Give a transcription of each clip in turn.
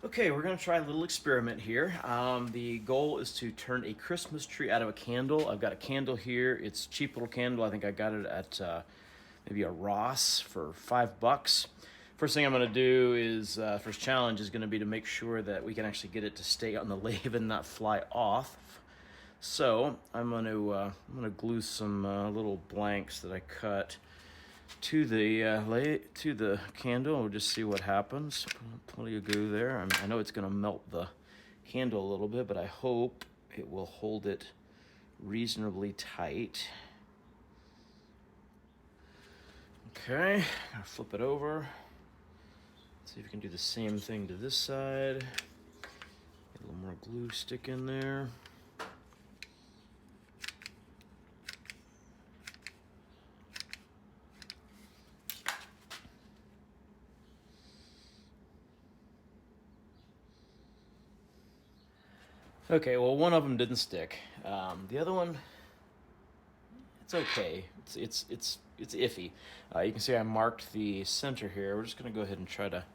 Okay, we're gonna try a little experiment here. The goal is to turn a Christmas tree out of a candle. I've got a candle here. It's a cheap little candle. I think I got it at maybe a Ross for $5. First thing I'm gonna do is, first challenge is gonna be to make sure that we can actually get it to stay on the lathe and not fly off. So I'm gonna glue some little blanks that I cut to the candle. We'll just see what happens. Plenty of glue there. I know it's going to melt the handle a little bit, but I hope it will hold it reasonably tight. Okay, I'll flip it over. See if we can do the same thing to this side. Get a little more glue stick in there. Okay, well, one of them didn't stick. The other one, it's okay. It's iffy. You can see I marked the center here. We're just gonna go ahead and try to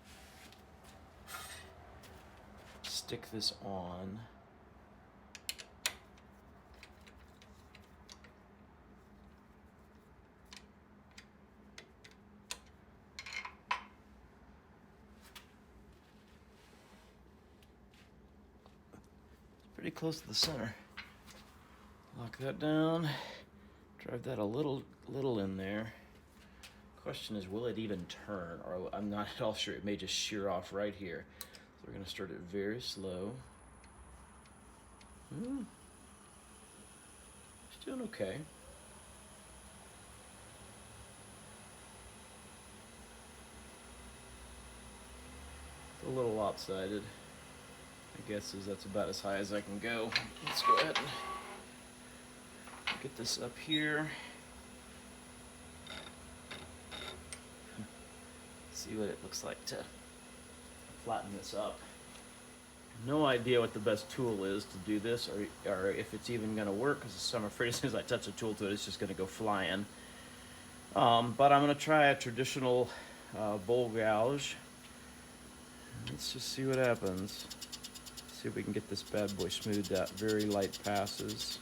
stick this on. Pretty close to the center. Lock that down. Drive that a little in there. Question is, will it even turn? Or I'm not at all sure. It may just shear off right here. So we're gonna start it very slow. It's doing okay. It's a little lopsided. I guess that's about as high as I can go. Let's go ahead and get this up here. See what it looks like to flatten this up. No idea what the best tool is to do this, or if it's even going to work, because I'm afraid as soon as I touch a tool to it, it's just going to go flying. But I'm going to try a traditional bowl gouge. Let's just see what happens. See if we can get this bad boy smoothed out. Very light passes.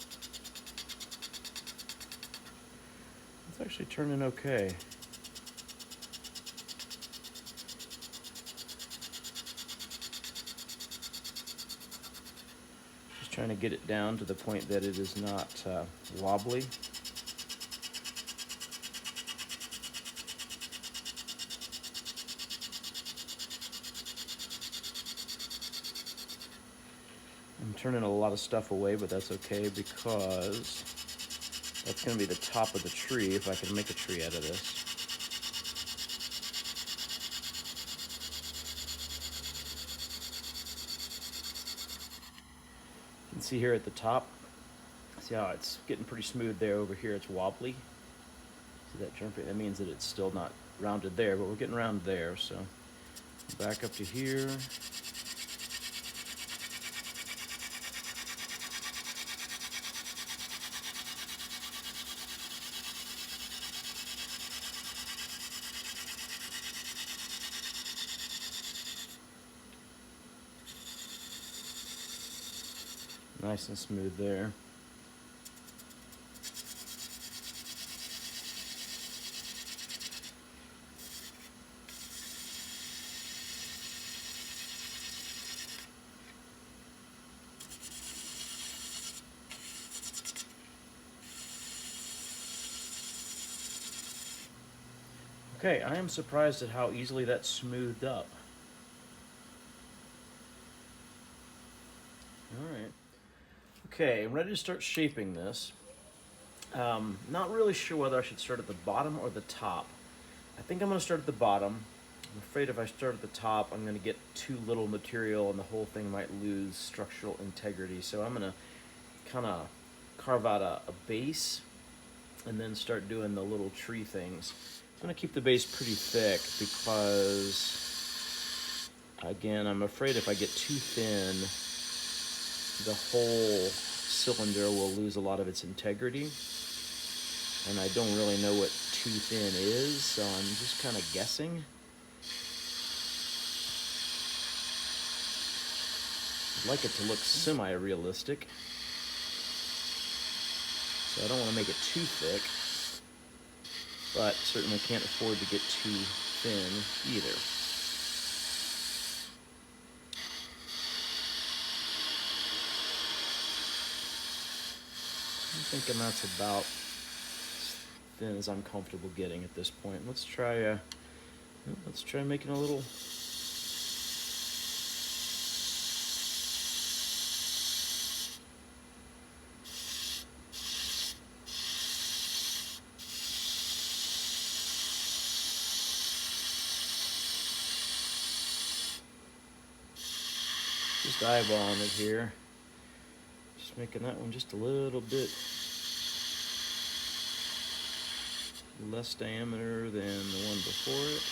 It's actually turning okay. Just trying to get it down to the point that it is not wobbly. I'm turning a lot of stuff away, but that's okay because that's going to be the top of the tree if I can make a tree out of this. You can see here at the top, see how it's getting pretty smooth there. Over here it's wobbly. See that jumping? That means that it's still not rounded there, but we're getting round there. So back up to here. Nice and smooth there. Okay, I am surprised at how easily that smoothed up. All right. Okay, I'm ready to start shaping this. Not really sure whether I should start at the bottom or the top. I think I'm going to start at the bottom. I'm afraid if I start at the top, I'm going to get too little material and the whole thing might lose structural integrity. So I'm going to kind of carve out a base and then start doing the little tree things. I'm going to keep the base pretty thick because, again, I'm afraid if I get too thin, the whole cylinder will lose a lot of its integrity. And I don't really know what too thin is, so I'm just kind of guessing. I'd like it to look semi-realistic. So I don't want to make it too thick, but certainly can't afford to get too thin either. I'm thinking that's about as thin as I'm comfortable getting at this point. Let's try making a little. Just eyeballing it here. Just making that one just a little bit less diameter than the one before it.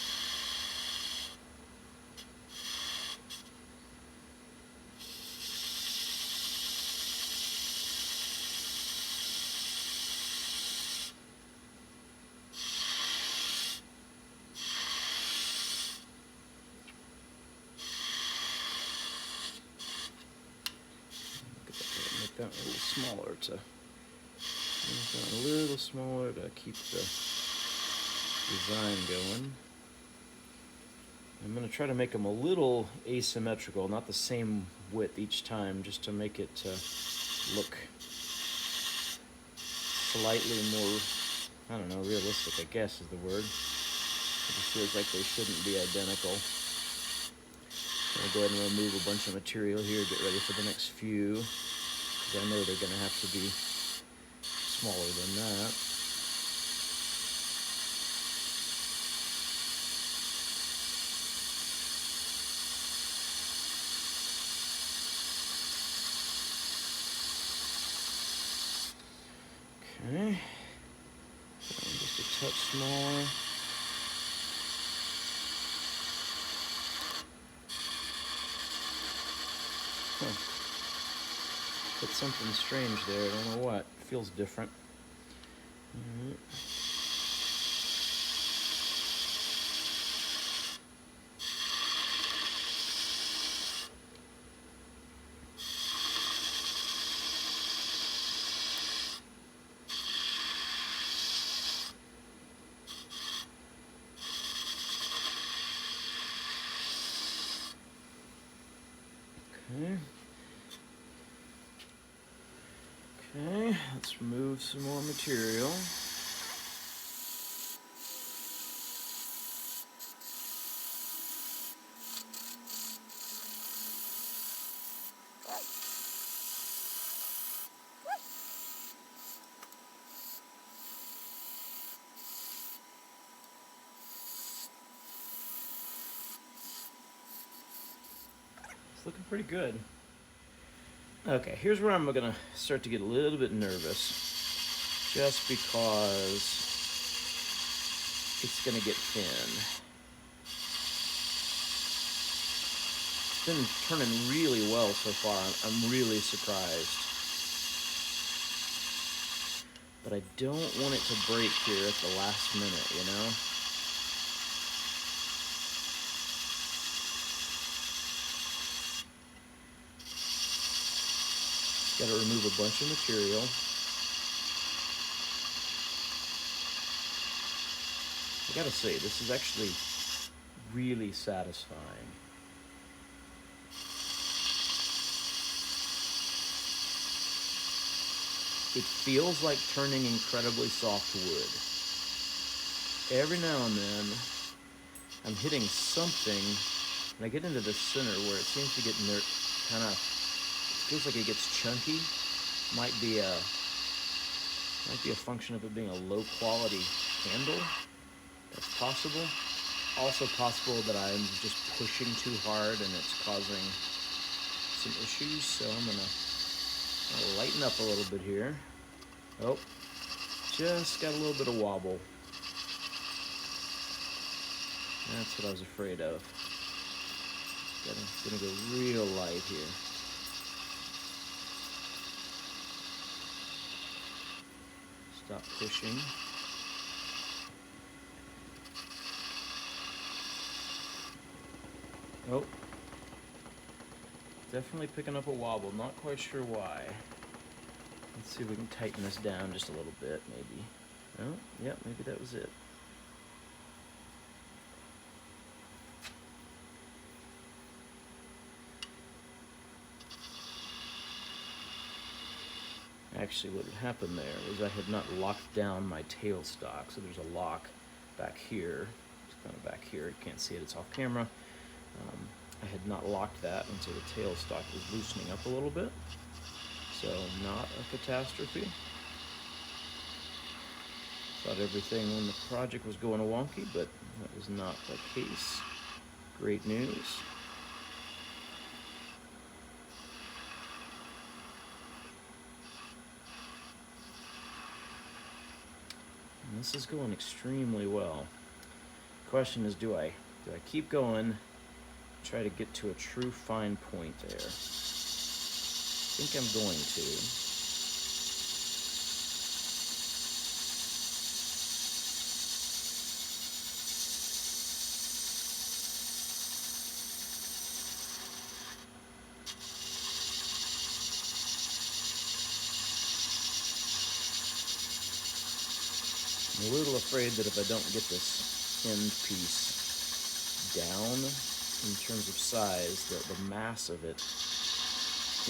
Make that a little smaller to keep the design going. I'm going to try to make them a little asymmetrical, not the same width each time, just to make it look slightly more, I don't know, realistic, I guess is the word. It just feels like they shouldn't be identical. I'm going to go ahead and remove a bunch of material here, get ready for the next few, because I know they're going to have to be smaller than that. Okay, just a touch smaller. Hit something strange there, I don't know what. It feels different. All right. Okay, let's remove some more material. It's looking pretty good. Okay, here's where I'm gonna start to get a little bit nervous, just because it's gonna get thin. It's been turning really well so far. I'm really surprised. But I don't want it to break here at the last minute, you know? Got to remove a bunch of material. I gotta say, this is actually really satisfying. It feels like turning incredibly soft wood. Every now and then, I'm hitting something, and I get into the center where it seems to get kind of, feels like it gets chunky. Might be a function of it being a low quality candle. That's possible. Also possible that I'm just pushing too hard and it's causing some issues. So I'm gonna lighten up a little bit here. Oh, just got a little bit of wobble. That's what I was afraid of. Gonna go real light here. Stop pushing. Oh. definitely picking up a wobble. Not quite sure why. Let's see if we can tighten this down just a little bit, maybe. Oh, yeah, maybe that was it. Actually, what had happened there is I had not locked down my tailstock, so there's a lock back here. It's kind of back here. You can't see it, it's off camera. I had not locked that, and so the tailstock was loosening up a little bit. So not a catastrophe. Thought everything in the project was going wonky, but that was not the case. Great news. And this is going extremely well. Question is, do I keep going, try to get to a true fine point there? I think I'm going to. I'm a little afraid that if I don't get this end piece down in terms of size, that the mass of it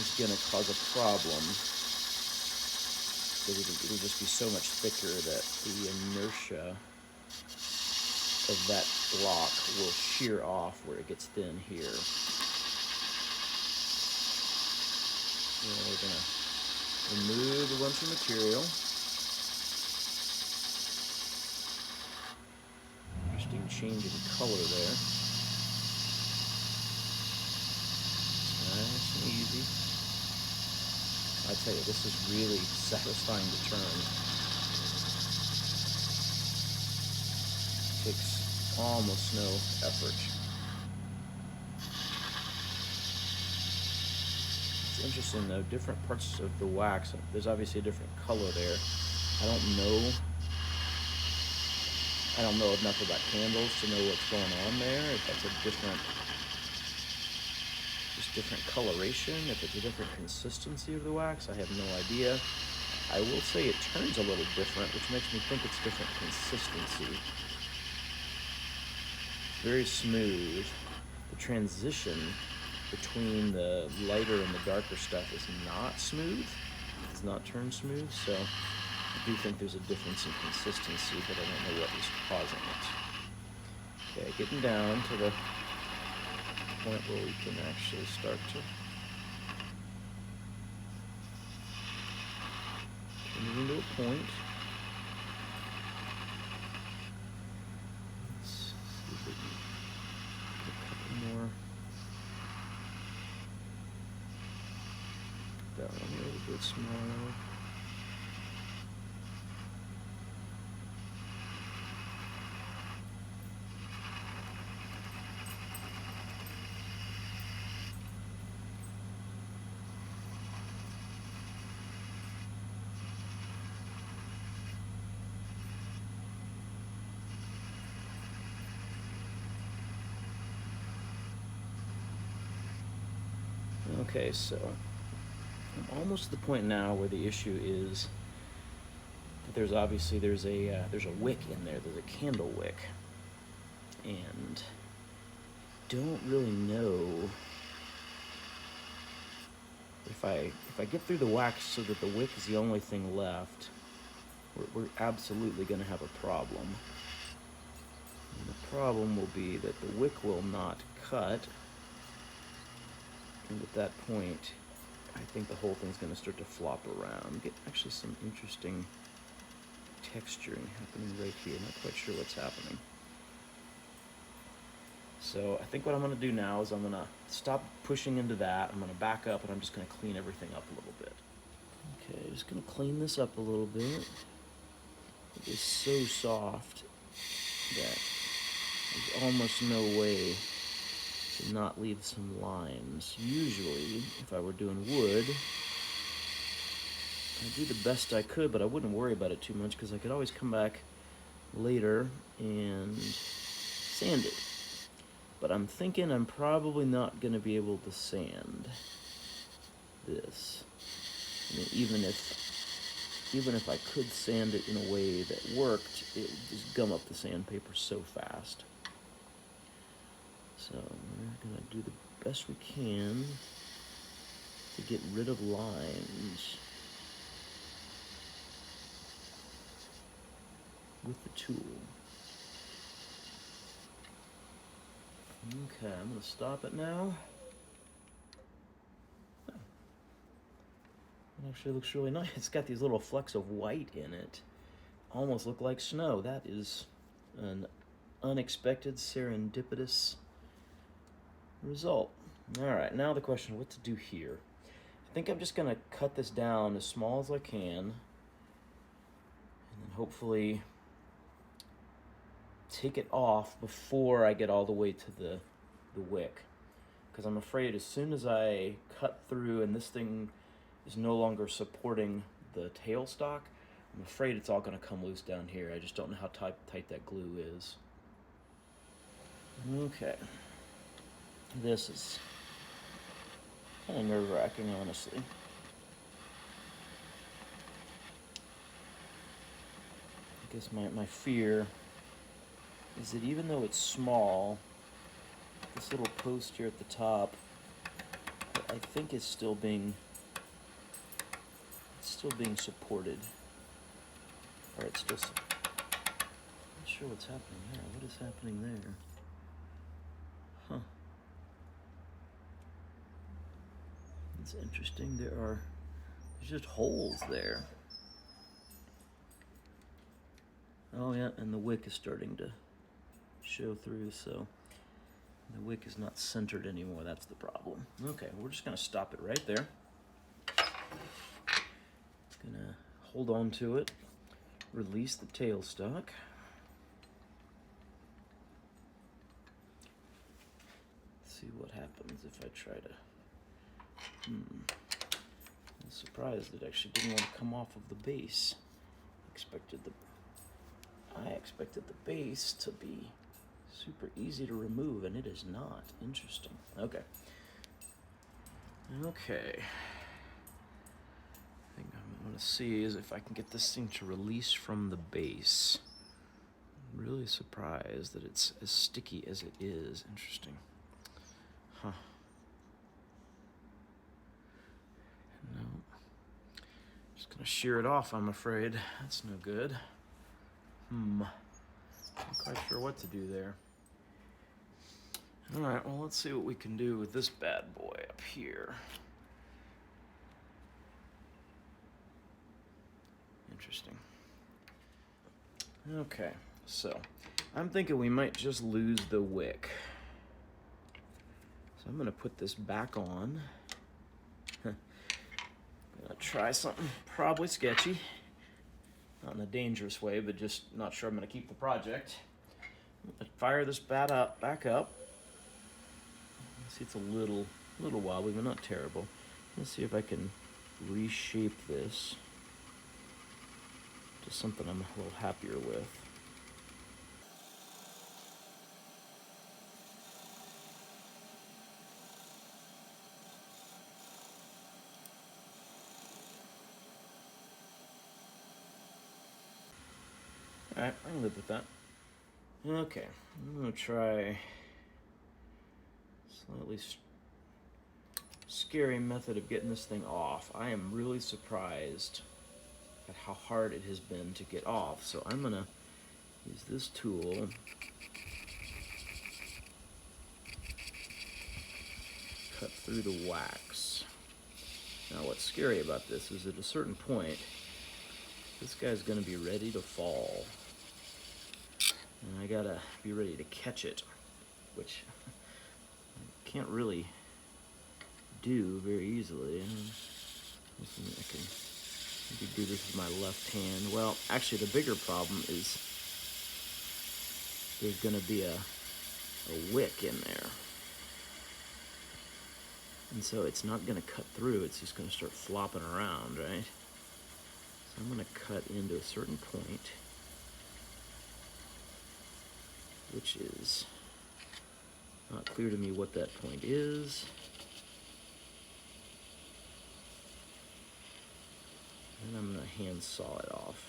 is going to cause a problem. Because it'll just be so much thicker that the inertia of that block will shear off where it gets thin here. And we're going to remove a bunch of material. Interesting change in color there. Nice and easy. I tell you, this is really satisfying to turn. Takes almost no effort. It's interesting though, different parts of the wax, there's obviously a different color there. I don't know enough about candles to know what's going on there. If that's a different coloration, if it's a different consistency of the wax, I have no idea. I will say it turns a little different, which makes me think it's different consistency. Very smooth. The transition between the lighter and the darker stuff is not smooth. It's not turned smooth, so I do think there's a difference in consistency, but I don't know what is causing it. Okay, getting down to the point where we can actually start to turn it into a point. Let's see if we can get a couple more. That one a little bit smaller. Okay, so I'm almost to the point now where the issue is that there's a wick in there. There's a candle wick, and don't really know if I get through the wax so that the wick is the only thing left. We're absolutely going to have a problem. And the problem will be that the wick will not cut. And at that point, I think the whole thing's going to start to flop around. Get actually some interesting texturing happening right here. Not quite sure what's happening. So I think what I'm going to do now is I'm going to stop pushing into that. I'm going to back up, and I'm just going to clean everything up a little bit. Okay, just going to clean this up a little bit. It is so soft that there's almost no way to not leave some lines. Usually, if I were doing wood, I'd do the best I could, but I wouldn't worry about it too much because I could always come back later and sand it. but I'm thinking I'm probably not going to be able to sand this. I mean, even if I could sand it in a way that worked, it would just gum up the sandpaper so fast. So we're going to do the best we can to get rid of lines with the tool. Okay, I'm going to stop it now. It actually looks really nice. It's got these little flecks of white in it. Almost look like snow. That is an unexpected, serendipitous result. All right, now the question, what to do here? I think I'm just going to cut this down as small as I can, and then hopefully take it off before I get all the way to the wick, because I'm afraid as soon as I cut through and this thing is no longer supporting the tailstock, I'm afraid it's all going to come loose down here. I just don't know how tight that glue is. Okay. This is kind of nerve-wracking, honestly. I guess my fear is that even though it's small, this little post here at the top, I think is still being supported. Or it's still, I'm not sure what's happening there. What is happening there? Huh. It's interesting. There's just holes there. Oh yeah, and the wick is starting to show through, so the wick is not centered anymore. That's the problem. Okay, we're just gonna stop it right there. Gonna hold on to it, release the tailstock. See what happens if I try to. I'm surprised it actually didn't want to come off of the base. I expected the base to be super easy to remove, and it is not. Interesting. Okay. Okay. I think I'm going to see is if I can get this thing to release from the base. I'm really surprised that it's as sticky as it is. Interesting. Huh. No. Just going to shear it off, I'm afraid. That's no good. Not quite sure what to do there. All right, well, let's see what we can do with this bad boy up here. Interesting. Okay, so I'm thinking we might just lose the wick. So I'm gonna put this back on. I'm gonna try something probably sketchy. Not in a dangerous way, but just not sure I'm gonna keep the project. I'm gonna fire this back up. See, it's a little wobbly, but not terrible. Let's see if I can reshape this to something I'm a little happier with. Alright, I can live with that. Okay, I'm gonna try slightly scary method of getting this thing off. I am really surprised at how hard it has been to get off. So I'm gonna use this tool. Cut through the wax. Now what's scary about this is at a certain point, this guy's gonna be ready to fall. And I gotta be ready to catch it, which I can't really do very easily. I can maybe do this with my left hand. Well, actually the bigger problem is there's gonna be a wick in there. And so it's not gonna cut through, it's just gonna start flopping around, right? So I'm gonna cut into a certain point, which is Not clear to me what that point is. And I'm going to hand saw it off.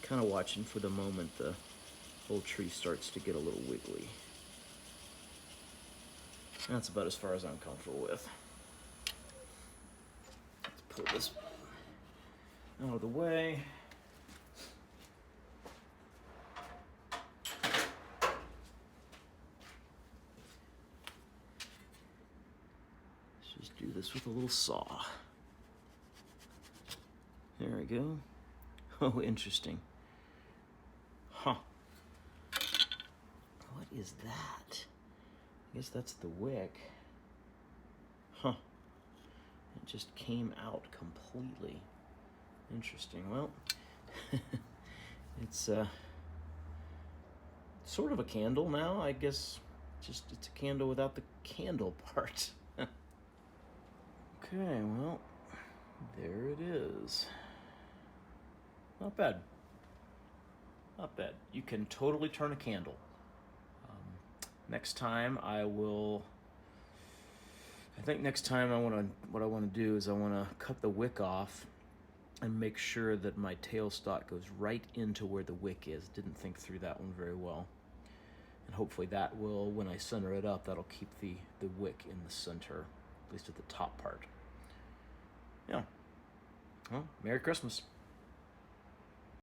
Kind of watching for the moment the whole tree starts to get a little wiggly. That's about as far as I'm comfortable with. Let's pull this out of the way. Let's just do this with a little saw. There we go. Oh, interesting. Huh. What is that? I guess that's the wick. Huh. It just came out completely. Interesting. Well, it's sort of a candle now, I guess. Just it's a candle without the candle part. Okay, well, there it is. Not bad. Not bad. You can totally turn a candle. Next time I think next time what I want to do is I want to cut the wick off and make sure that my tailstock goes right into where the wick is. Didn't think through that one very well. And hopefully that will, when I center it up, that'll keep the wick in the center, at least at the top part. Yeah. Well, Merry Christmas.